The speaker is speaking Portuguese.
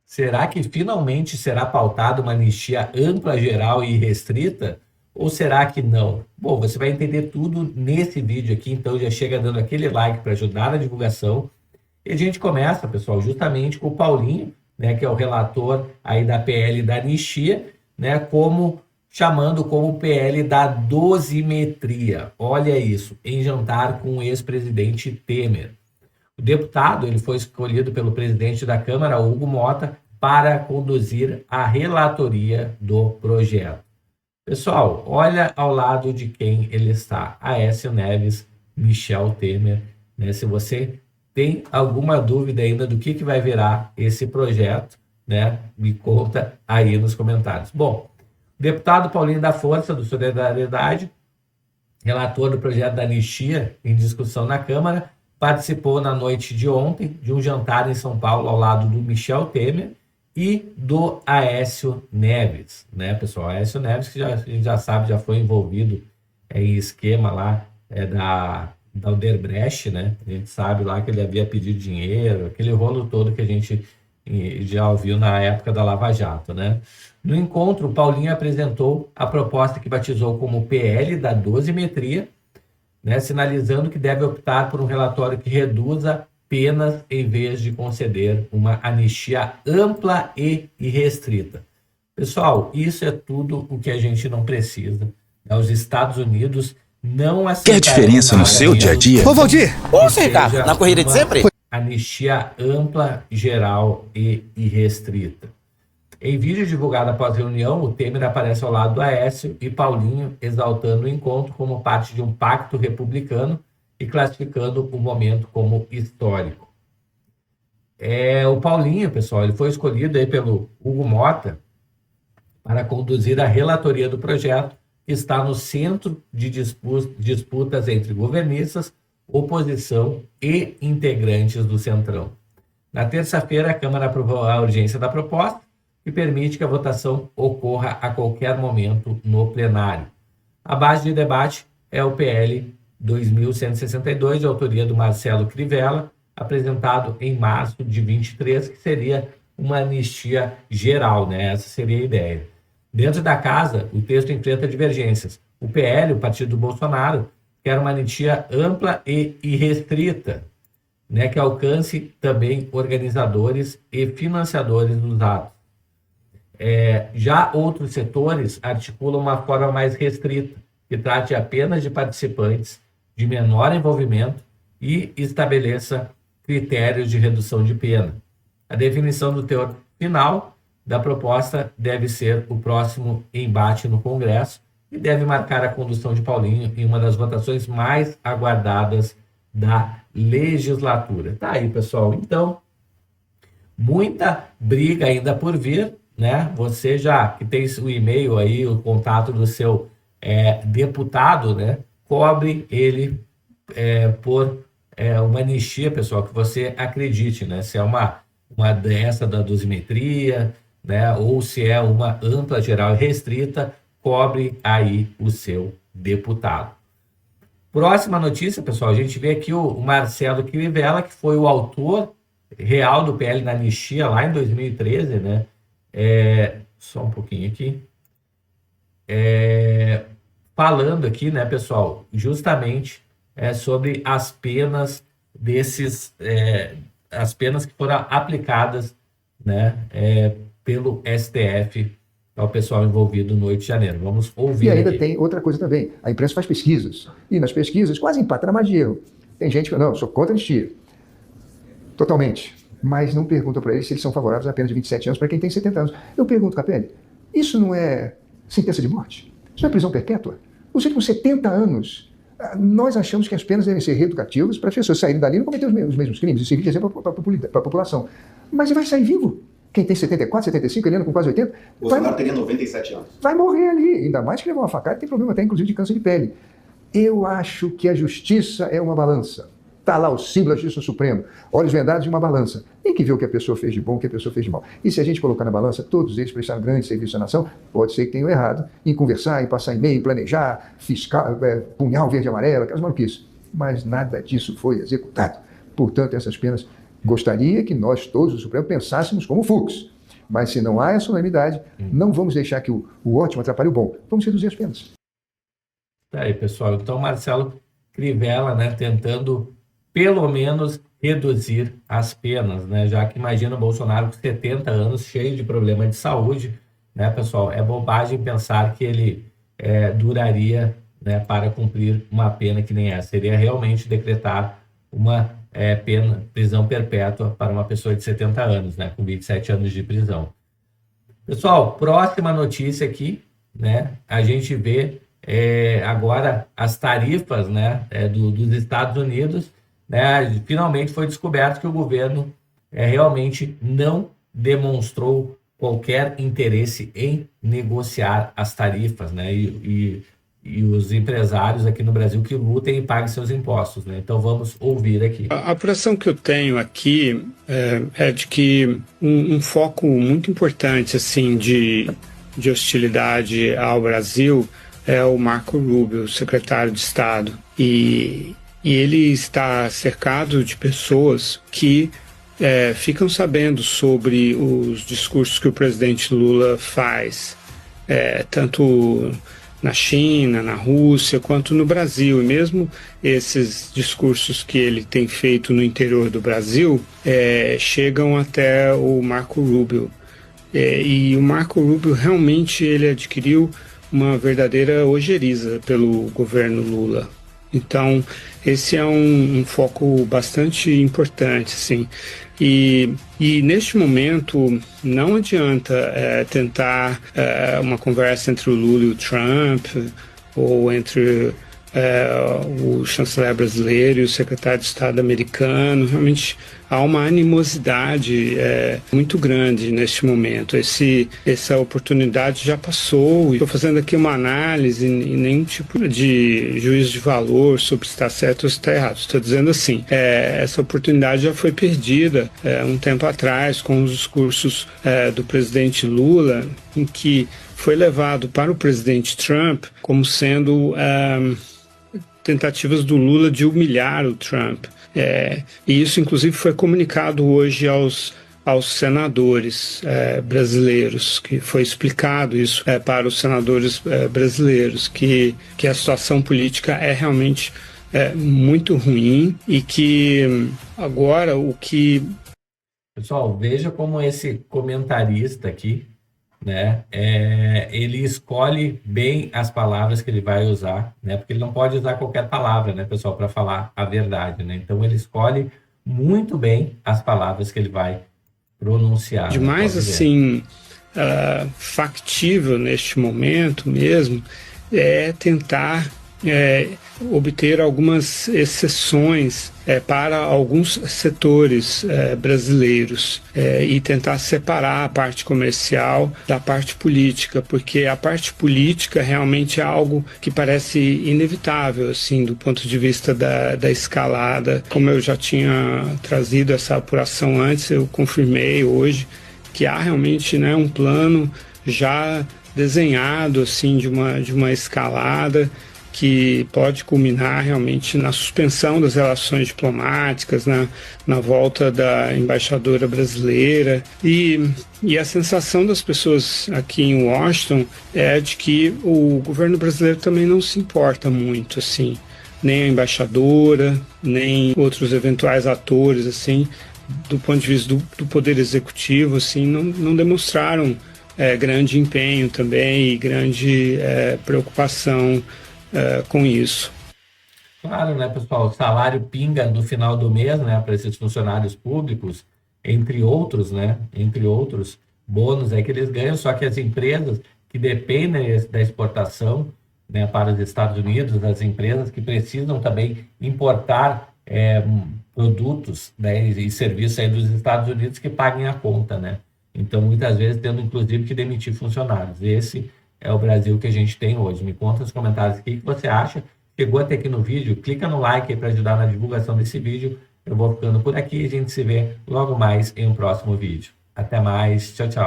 Será que finalmente será pautada uma anistia ampla, geral e restrita? Ou será que não? Bom, você vai entender tudo nesse vídeo aqui, então já chega dando aquele like para ajudar na divulgação. E a gente começa, pessoal, justamente com o Paulinho, né, que é o relator aí da PL da anistia, né, chamando como PL da dosimetria. Olha isso, em jantar com o ex-presidente Temer. O deputado ele foi escolhido pelo presidente da Câmara, Hugo Mota, para conduzir a relatoria do projeto. Pessoal, olha ao lado de quem ele está, Aécio Neves, Michel Temer. Né? Se você tem alguma dúvida ainda do que vai virar esse projeto, né? Me conta aí nos comentários. Bom, o deputado Paulinho da Força, do Solidariedade, relator do projeto da anistia em discussão na Câmara, participou na noite de ontem de um jantar em São Paulo ao lado do Michel Temer e do Aécio Neves, né, pessoal? Aécio Neves, que a gente já sabe, já foi envolvido em esquema lá da Odebrecht, né? A gente sabe lá que ele havia pedido dinheiro, aquele rolo todo que a gente já ouviu na época da Lava Jato, né? No encontro, o Paulinho apresentou a proposta que batizou como PL da dosimetria, né, sinalizando que deve optar por um relatório que reduza penas em vez de conceder uma anistia ampla e irrestrita. Pessoal, isso é tudo o que a gente não precisa. Os Estados Unidos não aceitarão. Quer diferença no seu dia a dia? Ô, Valdir! Ô, Ricardo, na corrida de sempre? Anistia ampla, geral e irrestrita. Em vídeo divulgado após a reunião, o Temer aparece ao lado do Aécio e Paulinho, exaltando o encontro como parte de um pacto republicano e classificando o momento como histórico. O Paulinho, pessoal, ele foi escolhido aí pelo Hugo Mota para conduzir a relatoria do projeto, que está no centro de disputas entre governistas, oposição e integrantes do Centrão. Na terça-feira, a Câmara aprovou a urgência da proposta, que permite que a votação ocorra a qualquer momento no plenário. A base de debate é o PL 2162, de autoria do Marcelo Crivella, apresentado em março de 23, que seria uma anistia geral, né? Essa seria a ideia. Dentro da casa, o texto enfrenta divergências. O PL, o partido do Bolsonaro, quer uma anistia ampla e irrestrita, né? Que alcance também organizadores e financiadores dos atos. Já outros setores articulam uma forma mais restrita, que trate apenas de participantes de menor envolvimento e estabeleça critérios de redução de pena. A definição do teor final da proposta deve ser o próximo embate no Congresso e deve marcar a condução de Paulinho em uma das votações mais aguardadas da legislatura. Tá aí, pessoal. Então, muita briga ainda por vir, né? Você já que tem o e-mail aí, o contato do seu deputado, né? Cobre ele por uma anistia, pessoal, que você acredite, né? Se é uma dessa da dosimetria, né? Ou se é uma ampla, geral e restrita, cobre aí o seu deputado. Próxima notícia, pessoal, a gente vê aqui o Marcelo Crivella, que foi o autor real do PL da anistia lá em 2013, né? Só um pouquinho aqui. Falando aqui, né, pessoal, justamente sobre as penas as penas que foram aplicadas, né, pelo STF ao pessoal envolvido no 8 de janeiro. Vamos ouvir. E ainda aqui. tem outra coisa também. A imprensa faz pesquisas. E nas pesquisas quase empata na margem de erro. Tem gente que não, sou contra a anistia. Totalmente. Mas não pergunta para eles se eles são favoráveis a apenas de 27 anos para quem tem 70 anos. Eu pergunto, Capelli, isso não é sentença de morte? Isso não é prisão perpétua? Nos últimos 70 anos, nós achamos que as penas devem ser reeducativas para as pessoas saírem dali e não cometer os mesmos crimes e servir de exemplo para a população. Mas ele vai sair vivo. Quem tem 74, 75, ele anda com quase 80... Bolsonaro teria 97 anos. Vai morrer ali, ainda mais que levou uma facada e tem problema até, inclusive, de câncer de pele. Eu acho que a justiça é uma balança. Está lá o símbolo da Justiça Suprema, olhos vendados de uma balança. Tem que ver o que a pessoa fez de bom, o que a pessoa fez de mal. E se a gente colocar na balança, todos eles prestaram grande serviço à nação, pode ser que tenham errado em conversar, em passar e-mail, em planejar, fiscal, punhal verde e amarelo, aquelas maluquices. Mas nada disso foi executado. Portanto, essas penas, gostaria que nós todos do Supremo pensássemos como o Fux. Mas se não há essa unanimidade, não vamos deixar que o ótimo atrapalhe o bom. Vamos reduzir as penas. Tá aí, pessoal. Então, Marcelo Crivella, né, tentando pelo menos reduzir as penas, né? Já que imagina o Bolsonaro com 70 anos, cheio de problema de saúde, né, pessoal? É bobagem pensar que ele duraria, né, para cumprir uma pena que nem essa. Seria realmente decretar uma pena, prisão perpétua para uma pessoa de 70 anos, né, com 27 anos de prisão. Pessoal, próxima notícia aqui, né? A gente vê agora as tarifas, né, dos Estados Unidos, né? Finalmente foi descoberto que o governo realmente não demonstrou qualquer interesse em negociar as tarifas, né? E os empresários aqui no Brasil que lutem e paguem seus impostos, né? Então vamos ouvir aqui. A apuração que eu tenho aqui é de que um foco muito importante assim de hostilidade ao Brasil é o Marco Rubio, secretário de Estado, e ele está cercado de pessoas que ficam sabendo sobre os discursos que o presidente Lula faz, tanto na China, na Rússia, quanto no Brasil. E mesmo esses discursos que ele tem feito no interior do Brasil chegam até o Marco Rubio. E o Marco Rubio realmente ele adquiriu uma verdadeira ojeriza pelo governo Lula. Então, esse é um foco bastante importante, assim. E neste momento não adianta tentar uma conversa entre o Lula e o Trump, ou entre o chanceler brasileiro e o secretário de Estado americano. Realmente há uma animosidade muito grande neste momento. Essa oportunidade já passou. Estou fazendo aqui uma análise e nenhum tipo de juízo de valor sobre se está certo ou se está errado. Estou dizendo assim, essa oportunidade já foi perdida um tempo atrás com os discursos do presidente Lula, em que foi levado para o presidente Trump como sendo tentativas do Lula de humilhar o Trump. E isso, inclusive, foi comunicado hoje aos senadores brasileiros, que foi explicado isso para os senadores brasileiros, que a situação política é realmente muito ruim e que agora o que... Pessoal, veja como esse comentarista aqui, né, ele escolhe bem as palavras que ele vai usar, né, porque ele não pode usar qualquer palavra, né, pessoal, para falar a verdade, né, então ele escolhe muito bem as palavras que ele vai pronunciar. Demais, assim, factível neste momento mesmo é tentar obter algumas exceções para alguns setores brasileiros e tentar separar a parte comercial da parte política, porque a parte política realmente é algo que parece inevitável, assim, do ponto de vista da escalada. Como eu já tinha trazido essa apuração antes, eu confirmei hoje que há realmente, né, um plano já desenhado, assim, de uma escalada que pode culminar realmente na suspensão das relações diplomáticas, na volta da embaixadora brasileira. E a sensação das pessoas aqui em Washington é de que o governo brasileiro também não se importa muito, assim, nem a embaixadora, nem outros eventuais atores, assim, do ponto de vista do poder executivo, assim, não demonstraram grande empenho também e grande preocupação com isso. Claro, né, pessoal? O salário pinga no final do mês, né, para esses funcionários públicos, entre outros, né, entre outros bônus aí que eles ganham, só que as empresas que dependem da exportação, né, para os Estados Unidos, as empresas que precisam também importar produtos, né, e serviços aí dos Estados Unidos que paguem a conta, né? Então, muitas vezes, tendo inclusive que demitir funcionários. Esse é o Brasil que a gente tem hoje. Me conta nos comentários aqui o que você acha. Chegou até aqui no vídeo, clica no like aí para ajudar na divulgação desse vídeo. Eu vou ficando por aqui e a gente se vê logo mais em um próximo vídeo. Até mais, tchau, tchau.